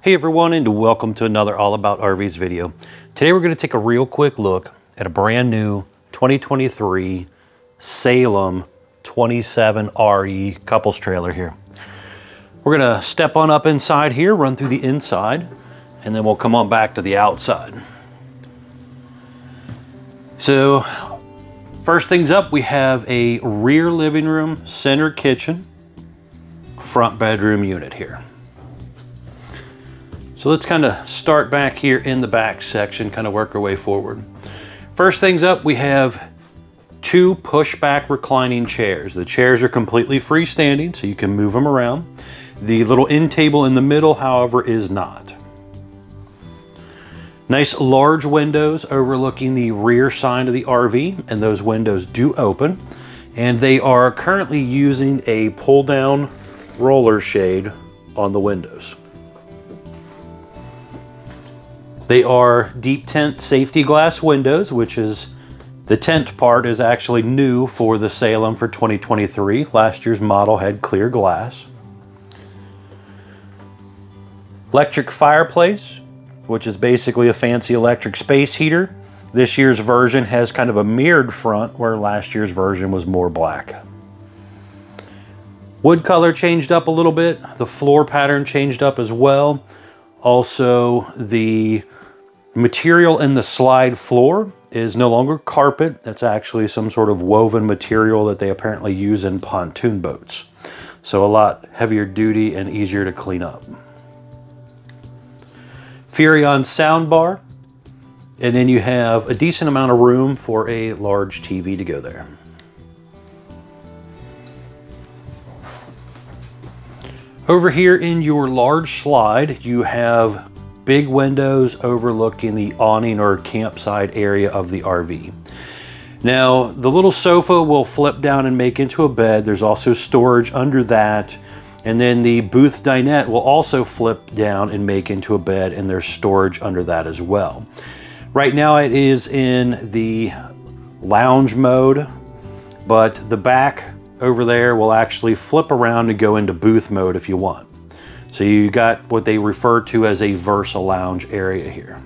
Hey everyone, and welcome to another All About RVs video. Today we're going to take a real quick look at a brand new 2023 Salem 27RE couples trailer here. We're going to step on up inside here, run through the inside, and then we'll come on back to the outside. So first things up, we have a rear living room, center kitchen, front bedroom unit here. So let's kind of start back here in the back section, kind of work our way forward. First things up, we have two pushback reclining chairs. The chairs are completely freestanding, so you can move them around. The little end table in the middle, however, is not. Nice large windows overlooking the rear side of the RV, and those windows do open. And they are currently using a pull-down roller shade on the windows. They are deep tint safety glass windows, which is, the tint part is actually new for the Salem for 2023. Last year's model had clear glass. Electric fireplace, which is basically a fancy electric space heater. This year's version has kind of a mirrored front, where last year's version was more black. Wood color changed up a little bit. The floor pattern changed up as well. Also, the material in the slide floor is no longer carpet. That's actually some sort of woven material that they apparently use in pontoon boats. So a lot heavier duty and easier to clean up. Furrion sound bar. And then you have a decent amount of room for a large TV to go there. Over here in your large slide, you have big windows overlooking the awning or campsite area of the RV. Now, the little sofa will flip down and make into a bed. There's also storage under that. And then the booth dinette will also flip down and make into a bed, and there's storage under that as well. Right now it is in the lounge mode, but the back over there will actually flip around and go into booth mode if you want. So you got what they refer to as a Versa lounge area here.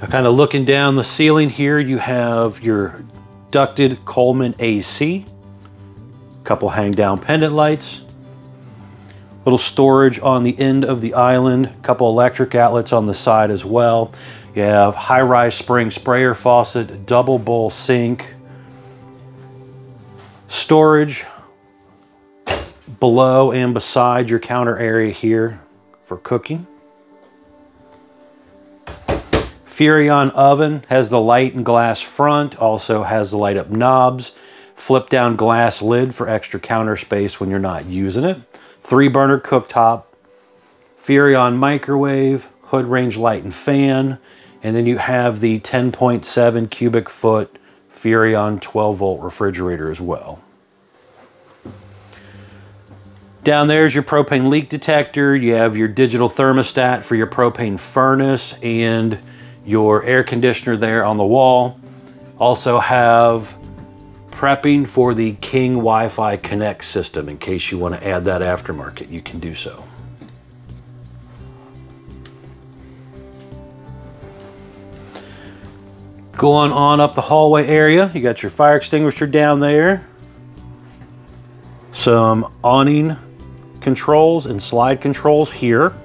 Now, kind of looking down the ceiling here, you have your ducted Coleman AC, a couple hang down pendant lights, little storage on the end of the island, a couple electric outlets on the side as well. You have high-rise spring sprayer faucet, double bowl sink, storage below and beside your counter area here for cooking. Furrion oven has the light and glass front, also has the light up knobs, flip down glass lid for extra counter space when you're not using it. 3-burner cooktop, Furrion microwave, hood range light and fan, and then you have the 10.7 cubic foot Furrion 12-volt refrigerator as well. Down there is your propane leak detector. You have your digital thermostat for your propane furnace and your air conditioner there on the wall. Also have prepping for the King Wi-Fi Connect system. In case you want to add that aftermarket, you can do so. Going on up the hallway area, you got your fire extinguisher down there. Some awning controls and slide controls here.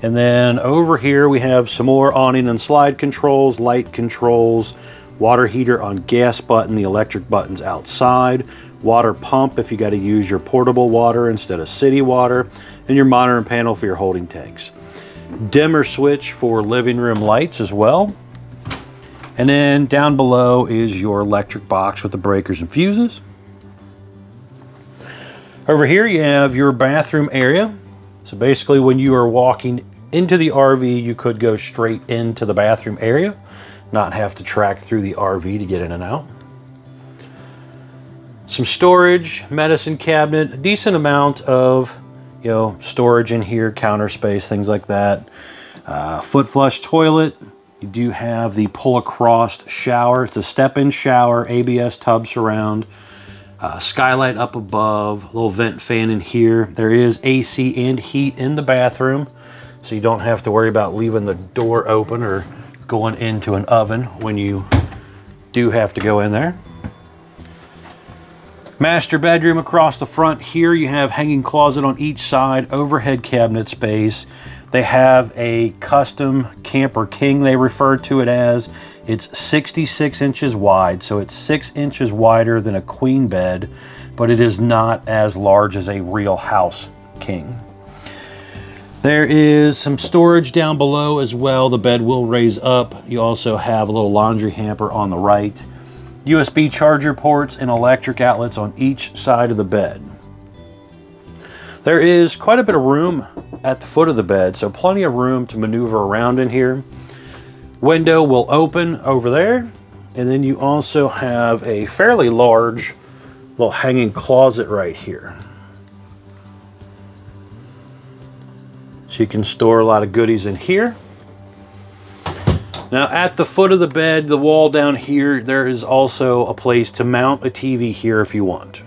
And then over here we have some more awning and slide controls, light controls, water heater on gas button, the electric buttons outside, water pump if you got to use your portable water instead of city water, and your monitoring panel for your holding tanks. Dimmer switch for living room lights as well. And then down below is your electric box with the breakers and fuses. Over here you have your bathroom area. So basically when you are walking into the RV, you could go straight into the bathroom area, not have to track through the RV to get in and out. Some storage, medicine cabinet, a decent amount of storage in here, counter space, things like that. Foot flush toilet. You do have the pull across shower. It's a step-in shower, ABS tub surround. Skylight up above, a little vent fan in here. There is AC and heat in the bathroom, so you don't have to worry about leaving the door open or going into an oven when you do have to go in there. Master bedroom across the front here. You have hanging closet on each side, overhead cabinet space. They have a custom camper king, they refer to it as. It's 66 inches wide, so it's 6 inches wider than a queen bed, but it is not as large as a real house king. There is some storage down below as well. The bed will raise up. You also have a little laundry hamper on the right. USB charger ports and electric outlets on each side of the bed. There is quite a bit of room at the foot of the bed, so plenty of room to maneuver around in here. Window will open over there, and then you also have a fairly large little hanging closet right here. So you can store a lot of goodies in here. Now at the foot of the bed, the wall down here, there is also a place to mount a TV here if you want.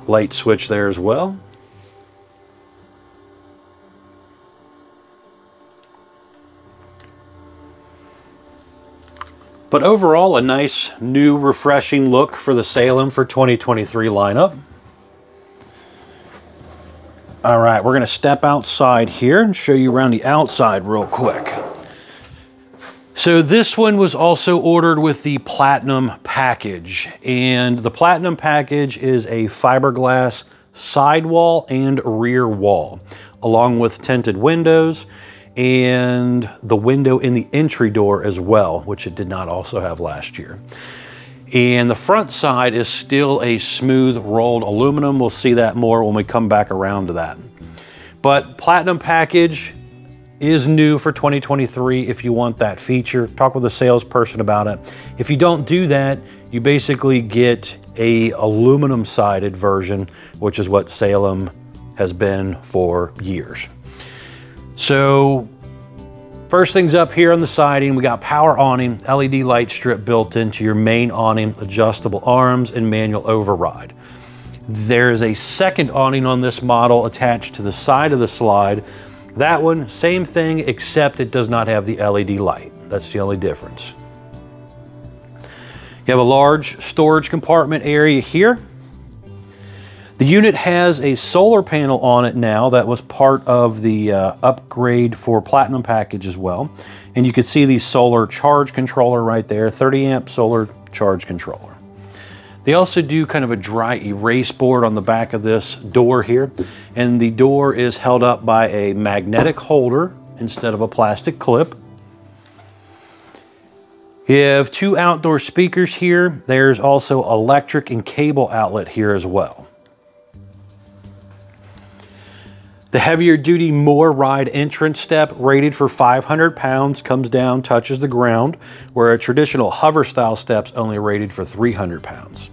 Light switch there as well. But overall, a nice, new, refreshing look for the Salem for 2023 lineup. All right, we're gonna step outside here and show you around the outside real quick. So this one was also ordered with the Platinum package, and the Platinum package is a fiberglass sidewall and rear wall, along with tinted windows and the window in the entry door as well, which it did not also have last year. And the front side is still a smooth rolled aluminum. We'll see that more when we come back around to that. But Platinum package is new for 2023 if you want that feature. Talk with a salesperson about it. If you don't do that, you basically get a aluminum sided version, which is what Salem has been for years. So first things up here on the siding, we got power awning, LED light strip built into your main awning, adjustable arms, and manual override. There's a second awning on this model attached to the side of the slide. That one, same thing, except it does not have the LED light. That's the only difference. You have a large storage compartment area here. The unit has a solar panel on it now that was part of the upgrade for Platinum package as well. And you can see the solar charge controller right there, 30 amp solar charge controller. They also do kind of a dry erase board on the back of this door here. And the door is held up by a magnetic holder instead of a plastic clip. You have two outdoor speakers here. There's also electric and cable outlet here as well. The heavier duty More Ride entrance step, rated for 500 pounds, comes down, touches the ground, where a traditional hover style step's only rated for 300 pounds.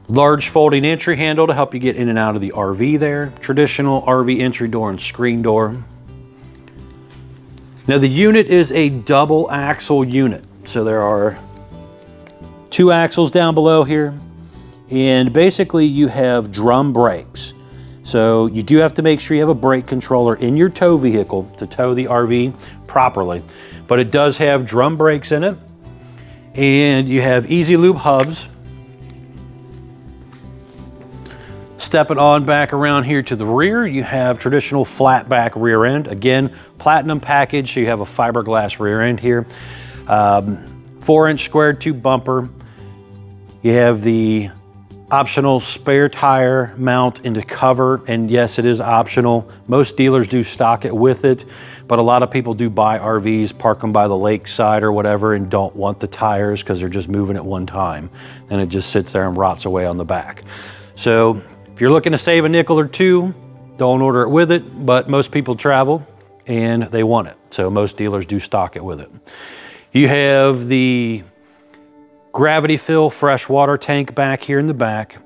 Large folding entry handle to help you get in and out of the RV there. Traditional RV entry door and screen door. Now the unit is a double axle unit. So there are two axles down below here, and basically you have drum brakes. So you do have to make sure you have a brake controller in your tow vehicle to tow the RV properly. But it does have drum brakes in it. And you have easy lube hubs. Stepping on back around here to the rear, you have traditional flat back rear end. Again, Platinum package, so you have a fiberglass rear end here. 4-inch squared tube bumper. You have the optional spare tire mount into cover, and yes, it is optional. Most dealers do stock it with it, but a lot of people do buy RVs, park them by the lakeside or whatever, and don't want the tires because they're just moving at one time, and it just sits there and rots away on the back. So if you're looking to save a nickel or two, don't order it with it, but most people travel and they want it, so most dealers do stock it with it. You have the gravity fill fresh water tank back here in the back.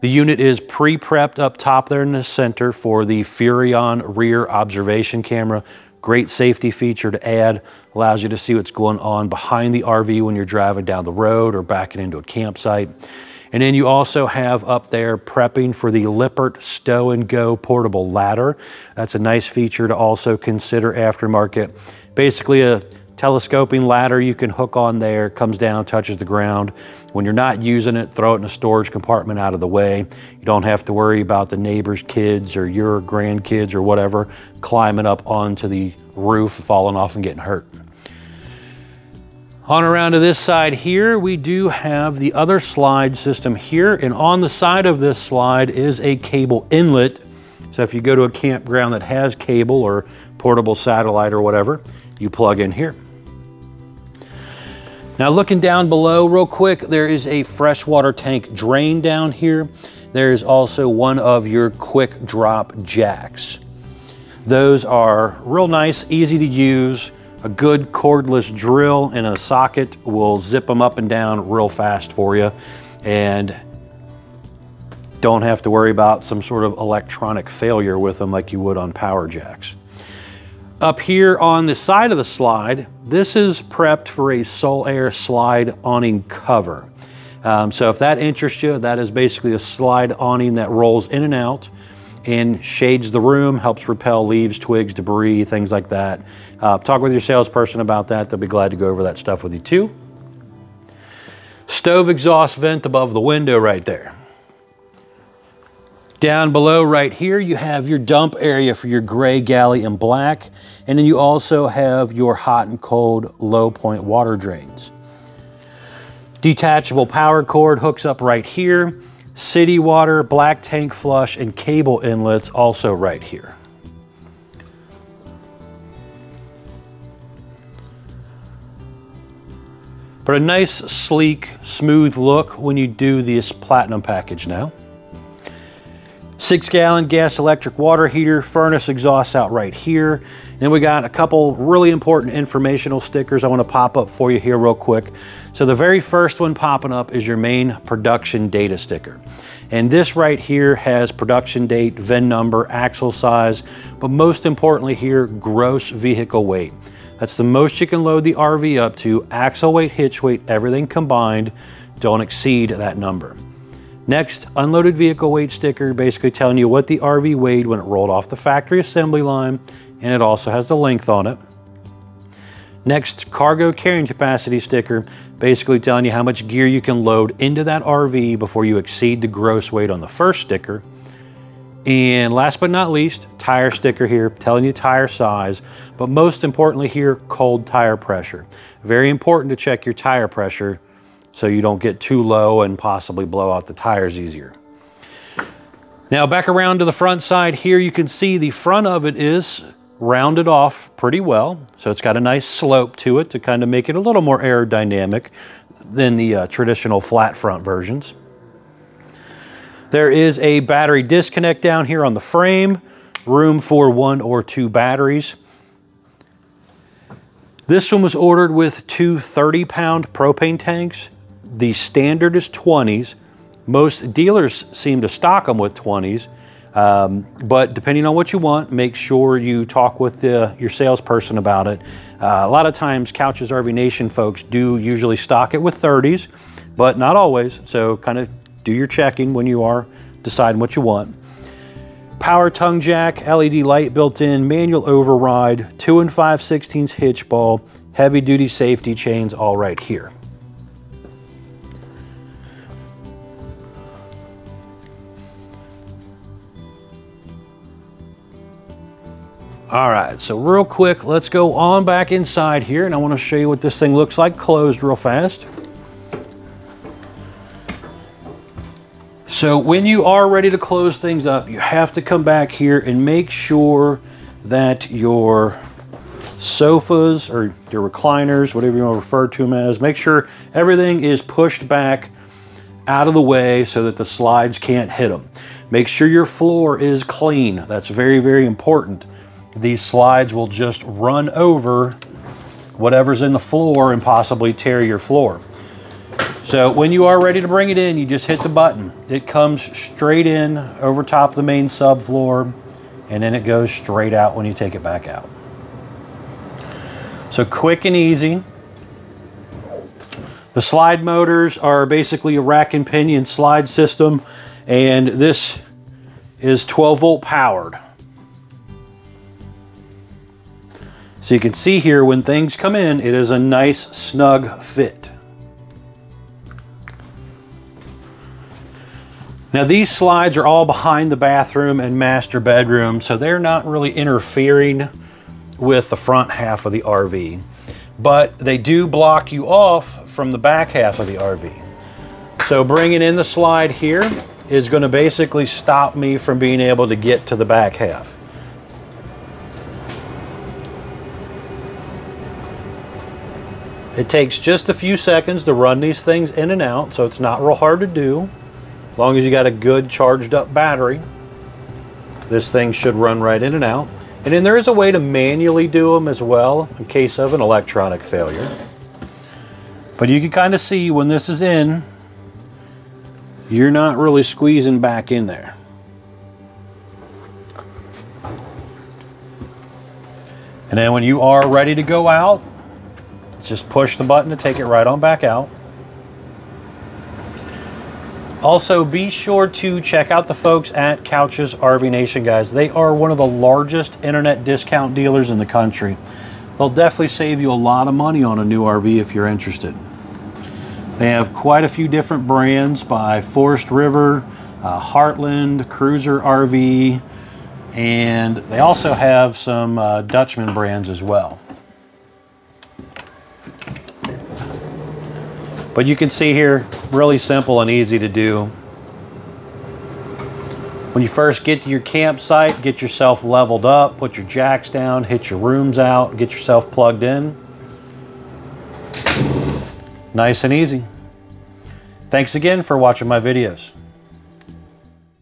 The unit is pre-prepped up top there in the center for the Furrion rear observation camera. Great safety feature to add. Allows you to see what's going on behind the RV when you're driving down the road or backing into a campsite. And then you also have up there prepping for the Lippert Stow and Go portable ladder. That's a nice feature to also consider aftermarket. Basically a telescoping ladder you can hook on there, comes down, touches the ground. When you're not using it, throw it in a storage compartment out of the way. You don't have to worry about the neighbor's kids or your grandkids or whatever climbing up onto the roof, falling off and getting hurt. On around to this side here, we do have the other slide system here, and on the side of this slide is a cable inlet. So if you go to a campground that has cable or portable satellite or whatever, you plug in here. Now looking down below real quick, there is a freshwater tank drain down here. There is also one of your quick drop jacks. Those are real nice, easy to use. A good cordless drill and a socket will zip them up and down real fast for you, and don't have to worry about some sort of electronic failure with them like you would on power jacks. Up here on the side of the slide, this is prepped for a Solaire slide awning cover. So if that interests you, that is basically a slide awning that rolls in and out and shades the room, helps repel leaves, twigs, debris, things like that. Talk with your salesperson about that. They'll be glad to go over that stuff with you too. Stove exhaust vent above the window right there. Down below right here, you have your dump area for your gray, galley, and black. And then you also have your hot and cold low point water drains. Detachable power cord hooks up right here. City water, black tank flush, and cable inlets also right here. But a nice, sleek, smooth look when you do this platinum package now. 6-gallon gas electric water heater, furnace exhaust out right here. Then we got a couple really important informational stickers I want to pop up for you here real quick. So the very first one popping up is your main production data sticker. And this right here has production date, VIN number, axle size, but most importantly here, gross vehicle weight. That's the most you can load the RV up to, axle weight, hitch weight, everything combined. Don't exceed that number. Next, unloaded vehicle weight sticker, basically telling you what the RV weighed when it rolled off the factory assembly line, and it also has the length on it. Next, cargo carrying capacity sticker, basically telling you how much gear you can load into that RV before you exceed the gross weight on the first sticker. And last but not least, tire sticker here, telling you tire size, but most importantly here, cold tire pressure. Very important to check your tire pressure so you don't get too low and possibly blow out the tires easier. Now back around to the front side here, you can see the front of it is rounded off pretty well. So it's got a nice slope to it to kind of make it a little more aerodynamic than the traditional flat front versions. There is a battery disconnect down here on the frame, room for 1 or 2 batteries. This one was ordered with 2 30-pound propane tanks. The standard is 20s. Most dealers seem to stock them with 20s, but depending on what you want, make sure you talk with your salesperson about it. A lot of times, Couch's RV Nation folks do usually stock it with 30s, but not always, so kind of do your checking when you are deciding what you want. Power tongue jack, LED light built in, manual override, 2 5/16 hitch ball, heavy duty safety chains all right here. All right, so real quick, let's go on back inside here, and I want to show you what this thing looks like closed real fast. So when you are ready to close things up, you have to come back here and make sure that your sofas or your recliners, whatever you want to refer to them as, make sure everything is pushed back out of the way so that the slides can't hit them. Make sure your floor is clean. That's very, very important. These slides will just run over whatever's in the floor and possibly tear your floor. So when you are ready to bring it in, you just hit the button. It comes straight in over top of the main subfloor, and then it goes straight out when you take it back out. So quick and easy. The slide motors are basically a rack and pinion slide system, and this is 12 volt powered. So you can see here when things come in, it is a nice snug fit. Now these slides are all behind the bathroom and master bedroom, so they're not really interfering with the front half of the RV. But they do block you off from the back half of the RV. So bringing in the slide here is going to basically stop me from being able to get to the back half. It takes just a few seconds to run these things in and out, so it's not real hard to do. As long as you got a good charged up battery, this thing should run right in and out. And then there is a way to manually do them as well in case of an electronic failure. But you can kind of see when this is in, you're not really squeezing back in there. And then when you are ready to go out, just push the button to take it right on back out. Also, be sure to check out the folks at Couch's RV Nation, guys. They are one of the largest internet discount dealers in the country. They'll definitely save you a lot of money on a new RV if you're interested. They have quite a few different brands by Forestriver, Heartland, Cruiser RV, and they also have some Dutchman brands as well. But you can see here, really simple and easy to do. When you first get to your campsite, get yourself leveled up, put your jacks down, hit your rooms out, get yourself plugged in. Nice and easy. Thanks again for watching my videos.